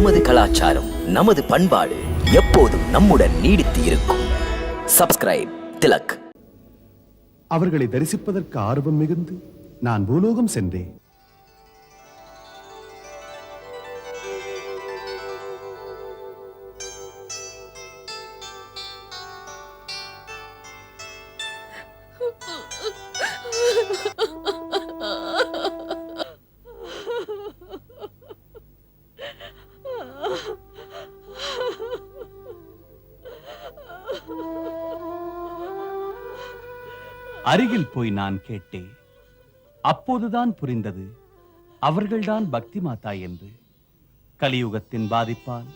நமது கலாச்சாரம், நமது பண்பாடு எப்போதும் நம்முடன் நீடித்து இருக்கும். சப்ஸ்கிரைப் திலக். அவர்களை தரிசிப்பதற்கு ஆர்வம் மிகுந்து நான் பூலோகம் சென்றேன். அருகில் போய் நான் கேட்டேன். அப்போதுதான் புரிந்தது அவர்கள்தான் பக்தி மாதா என்று. கலியுகத்தின் பாதிப்பால்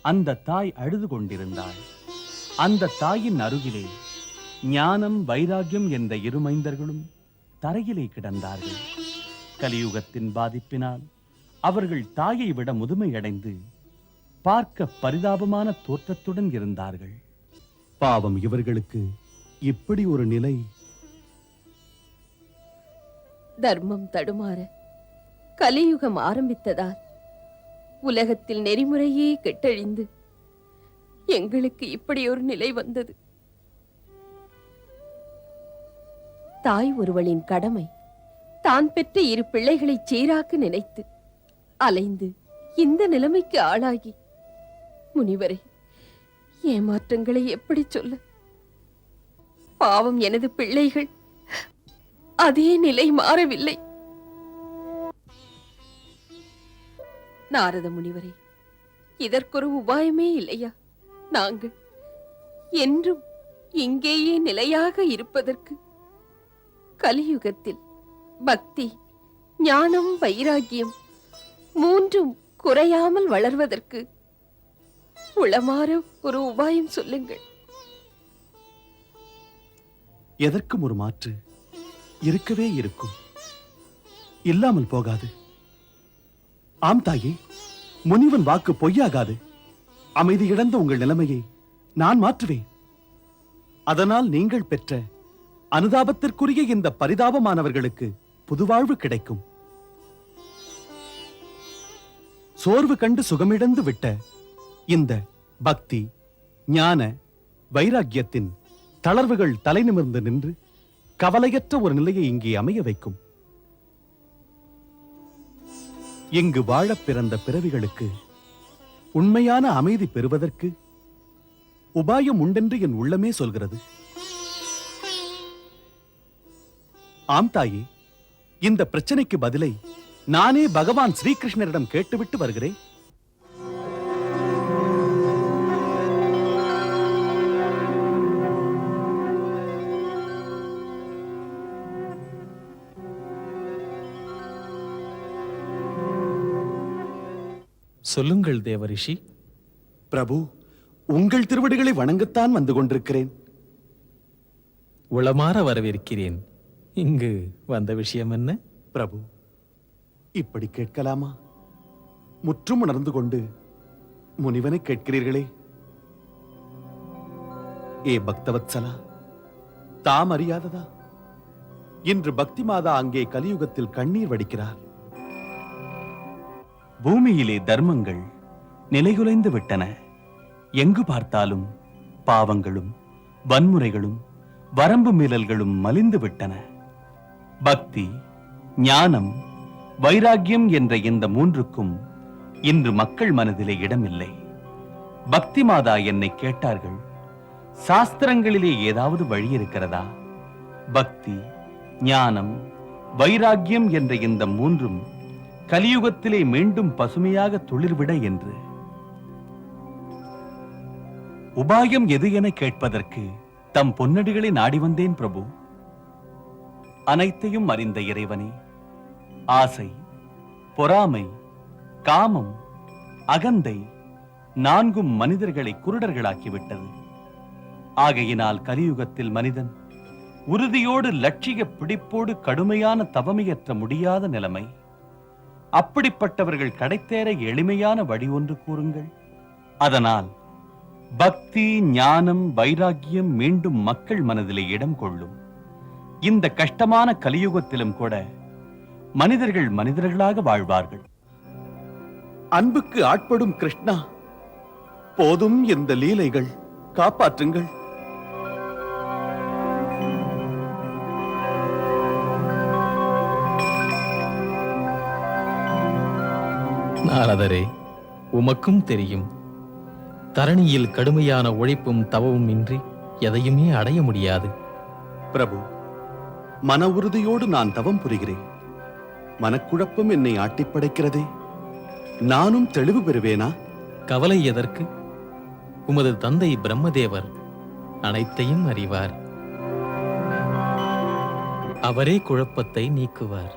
அந்த தாய் அழுது கொண்டிருந்தாள். அந்த தாயின் அருகிலே ஞானம், வைராகியம் என்ற இருமைந்தர்களும் தரையிலே கிடந்தார்கள். கலியுகத்தின் பாதிப்பினால் அவர்கள் தாயை விட முதுமையடைந்து பார்க்க பரிதாபமான தோற்றத்துடன் இருந்தார்கள். பாவம், இவர்களுக்கு இப்படி ஒரு நிலை. தர்மம் தடுமாற கலியுகம் ஆரம்பித்ததால் உலகத்தில் நெறிமுறையே கெட்டழிந்து எங்களுக்கு இப்படி ஒரு நிலை வந்தது. தாய் ஒருவளின் கடமை தான் பெற்ற 2 பிள்ளைகளை சீராக்க நினைத்து அலைந்து இந்த நிலைமைக்கு ஆளாகி, முனிவரே, ஏமாற்றங்களை எப்படி சொல்ல? பாவம், எனது பிள்ளைகள் அதே நிலை மாறவில்லை. நாரத முனிவரே, இதற்கொரு உபாயமே இல்லையா? நாங்கள் என்றும் இங்கேயே நிலையாக இருப்பதற்கு, கலியுகத்தில் பக்தி, ஞானம், வைராகியம் 3ம் குறையாமல் வளர்வதற்கு உளமாற ஒரு உபாயம் சொல்லுங்கள். எதற்கும் ஒரு மாற்று இருக்கவே இருக்கும், இல்லாமல் போகாது. ஆம் தாயே, முனிவன் வாக்கு பொய்யாகாது. அமைதி இழந்த உங்கள் நிலைமையை நான் மாற்றுவேன். அதனால் நீங்கள் பெற்ற அனுதாபத்திற்குரிய இந்த பரிதாபமானவர்களுக்கு புதுவாழ்வு கிடைக்கும். சோர்வு கண்டு சுகமிழந்து விட்ட இந்த பக்தி, ஞான, வைராக்கியத்தின் தளர்வுகள் தலை நிமிர்ந்து நின்று கவலையற்ற ஒரு நிலையை இங்கே அமைய வைக்கும். இங்கு வாழப் பிறந்த பிறவிகளுக்கு உண்மையான அமைதி பெறுவதற்கு உபாயம் உண்டென்று என் உள்ளமே சொல்கிறது. ஆம் தாயே, இந்த பிரச்சனைக்கு பதிலை நானே பகவான் ஸ்ரீகிருஷ்ணரிடம் கேட்டுவிட்டு வருகிறேன். சொல்லுங்கள் தேவரிஷி. பிரபு, உங்கள் திருவடிகளை வணங்கத்தான் வந்து கொண்டிருக்கிறேன். உளமாற வரவேற்கிறேன். இங்கு வந்த விஷயம் என்ன? பிரபு, இப்படி கேட்கலாமா? முற்றும் உணர்ந்து கொண்டு முனிவனை கேட்கிறீர்களே. ஏ பக்தவத்சலா, தாம் அறியாததா? இன்று பக்தி மாதா அங்கே கலியுகத்தில் கண்ணீர் வடிக்கிறார். பூமியிலே தர்மங்கள் நிலைகுலைந்து விட்டன. எங்கு பார்த்தாலும் பாவங்களும் வன்முறைகளும் வரம்பு மீறல்களும் மலிந்து விட்டன. பக்தி, ஞானம், வைராகியம் என்ற இந்த 3க்கும் இன்று மக்கள் மனதிலே இடமில்லை. பக்தி மாதா என்னை கேட்டார்கள், சாஸ்திரங்களிலே ஏதாவது வழி இருக்கிறதா? பக்தி, ஞானம், வைராகியம் என்ற இந்த 3ம் கலியுகத்திலே மீண்டும் பசுமையாக துளிர்விட என்று. உபாயம் எது என கேட்பதற்கு தம் பொன்னடிகளை நாடி வந்தேன் பிரபு. அனைத்தையும் அறிந்த இறைவனே, ஆசை, பொறாமை, காமம், அகந்தை 4ம் மனிதர்களை குருடர்களாக்கிவிட்டது. ஆகையினால் கலியுகத்தில் மனிதன் உறுதியோடு, லட்சிய பிடிப்போடு கடுமையான தவமையற்ற முடியாத நிலைமை. அப்படிப்பட்டவர்கள் கடைத்தேற எளிமையான வழி ஒன்று கூறுங்கள். அதனால் பக்தி, ஞானம், வைராகியம் மீண்டும் மக்கள் மனதிலே இடம் கொள்ளும். இந்த கஷ்டமான கலியுகத்திலும் கூட மனிதர்கள் மனிதர்களாக வாழ்வார்கள். அன்புக்கு ஆட்படும் கிருஷ்ணா, போதும் இந்த லீலைகள், காப்பாற்றுங்கள். நாரதரே, உமக்கும் தெரியும், தரணியில் கடுமையான உழைப்பும் தவமும் இன்றி எதையுமே அடைய முடியாது. பிரபு, மன உறுதியோடு நான் தவம் புரிகிறேன். மனக்குழப்பம் என்னை ஆட்டிப்படைக்கிறதே. நானும் தெளிவு பெறுவேனா? கவலை எதற்கு? உமது தந்தை பிரம்மதேவர் அனைத்தையும் அறிவார். அவரே குழப்பத்தை நீக்குவார்.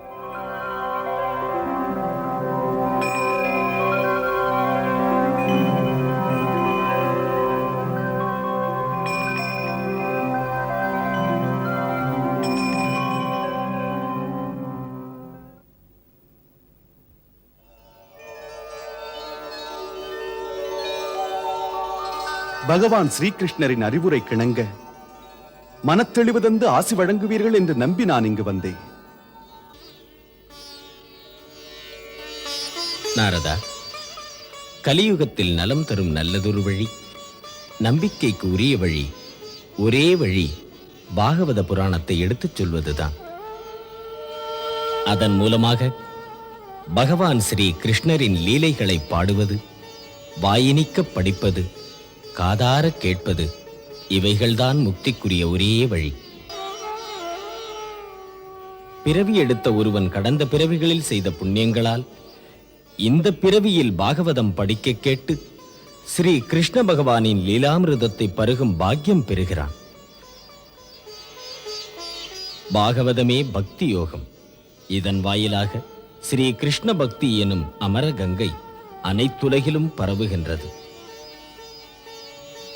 பகவான் ஸ்ரீகிருஷ்ணரின் அறிவுரை கிணங்க மனத்தெளிவு தந்து ஆசி வழங்குவீர்கள் என்று நம்பி நான் இங்கு வந்தேன். நாரதா, கலியுகத்தில் நலம் தரும் நல்லதொரு வழி, நம்பிக்கைக்கு உரிய வழி, ஒரே வழி பாகவத புராணத்தை எடுத்துச் சொல்வதுதான். அதன் மூலமாக பகவான் ஸ்ரீ கிருஷ்ணரின் லீலைகளை பாடுவது, வாயினிக்க படிப்பது, காதார கேட்பது, இவைகள்தான் முக்திக்குரிய ஒரே வழி. பிறவி எடுத்த ஒருவன் கடந்த பிறவிகளில் செய்த புண்ணியங்களால் இந்த பிறவியில் பாகவதம் படிக்க கேட்டு ஸ்ரீ கிருஷ்ண பகவானின் லீலாமிருதத்தை பருகும் பாக்கியம் பெறுகிறான். பாகவதமே பக்தி யோகம். இதன் வாயிலாக ஸ்ரீ கிருஷ்ண பக்தி எனும் அமர கங்கை அனைத்துலகிலும் பரவுகின்றது.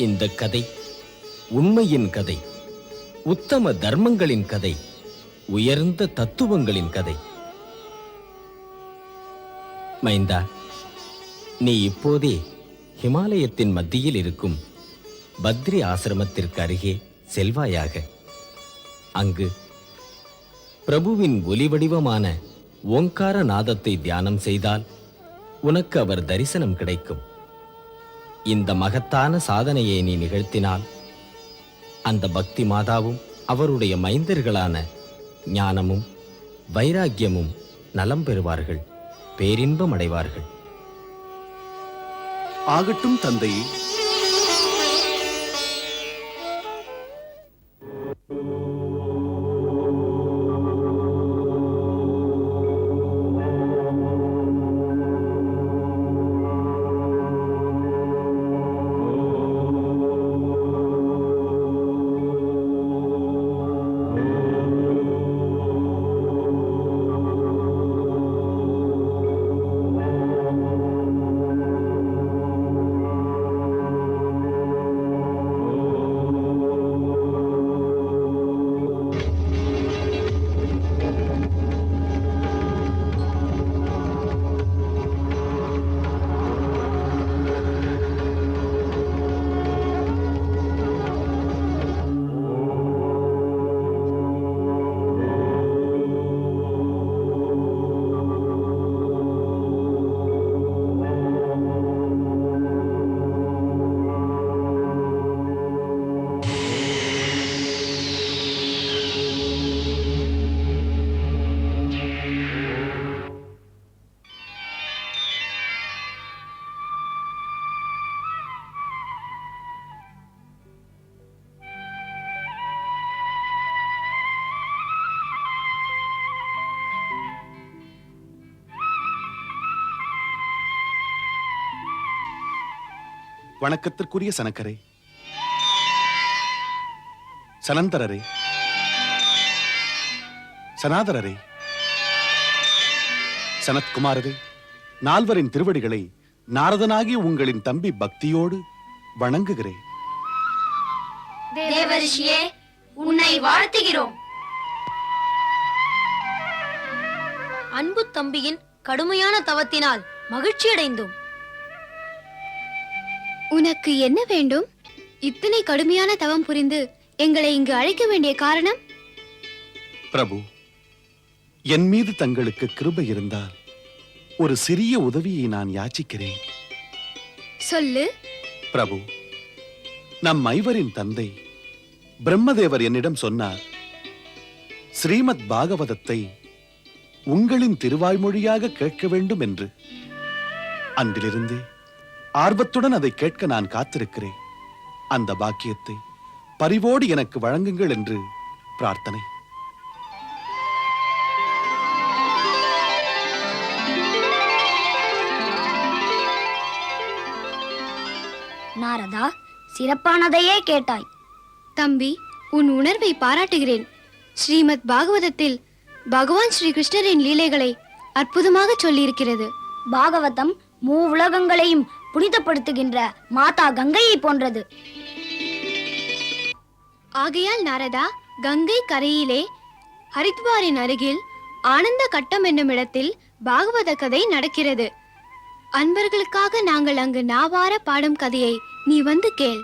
இந்த கதை உண்மையின் கதை, உத்தம தர்மங்களின் கதை, உயர்ந்த தத்துவங்களின் கதை. மைந்தா, நீ இப்போதே ஹிமாலயத்தின் மத்தியில் இருக்கும் பத்ரி ஆசிரமத்திற்கு அருகே செல்வாயாக. அங்கு பிரபுவின் ஒலி வடிவமான ஓங்கார நாதத்தை தியானம் செய்தால் உனக்கு அவர் தரிசனம் கிடைக்கும். இந்த மகத்தான சாதனையை நீ நிகழ்த்தினால் அந்த பக்தி மாதாவும் அவருடைய மைந்தர்களான ஞானமும் வைராக்கியமும் நலம் பெறுவார்கள், பேரின்பம் அடைவார்கள். ஆகட்டும் தந்தையே. வணக்கத்திற்குரிய சனக்கரே, சனந்தரரே, சனாதரரே, சனத்குமாரரே, நால்வரின் திருவடிகளை நாரதனாகி உங்களின் தம்பி பக்தியோடு வணங்குகிறேன். தேவரிஷியே, உன்னை வாழ்த்துகிறோம். அன்பு தம்பியின் கடுமையான தவத்தினால் மகிழ்ச்சியடைந்தோம். உனக்கு என்ன வேண்டும்? இத்தனை கடுமையான தவம் புரிந்து எங்களை இங்கு அழைக்க வேண்டிய காரணம்? பிரபு, என் மீது தங்களுக்கு கிருபை இருந்தால் ஒரு சிறிய உதவியை நான் யாச்சிக்கிறேன். சொல்லு. பிரபு, நம் ஐவரின் தந்தை பிரம்மதேவர் என்னிடம் சொன்னார், ஸ்ரீமத் பாகவதத்தை உங்களின் திருவாய்மொழியாக கேட்க வேண்டும் என்று. அன்றிலிருந்தே ஆர்வத்துடன் அதை கேட்க நான் காத்திருக்கிறேன். அந்த பாக்கியத்தை பரிவோடு எனக்கு வழங்குங்கள் என்று பிரார்த்தனை. நாரதா, சிறப்பானதையே கேட்டாய். தம்பி, உன் உணர்வை பாராட்டுகிறேன். ஸ்ரீமத் பாகவதத்தில் பகவான் ஸ்ரீ கிருஷ்ணரின் லீலைகளை அற்புதமாக சொல்லியிருக்கிறது. பாகவதம் மூவுலகங்களையும் புனிதப்படுத்துகின்ற மாதா கங்கையை போன்றது. ஆகையால் நாரதா, கங்கை கரையிலே ஹரித்வாரின் அருகில் ஆனந்த கட்டம் என்னும் இடத்தில் பாகவத கதை நடக்கிறது. அன்பர்களுக்காக நாங்கள் அங்கு நாவார பாடும் கதையை நீ வந்து கேள்.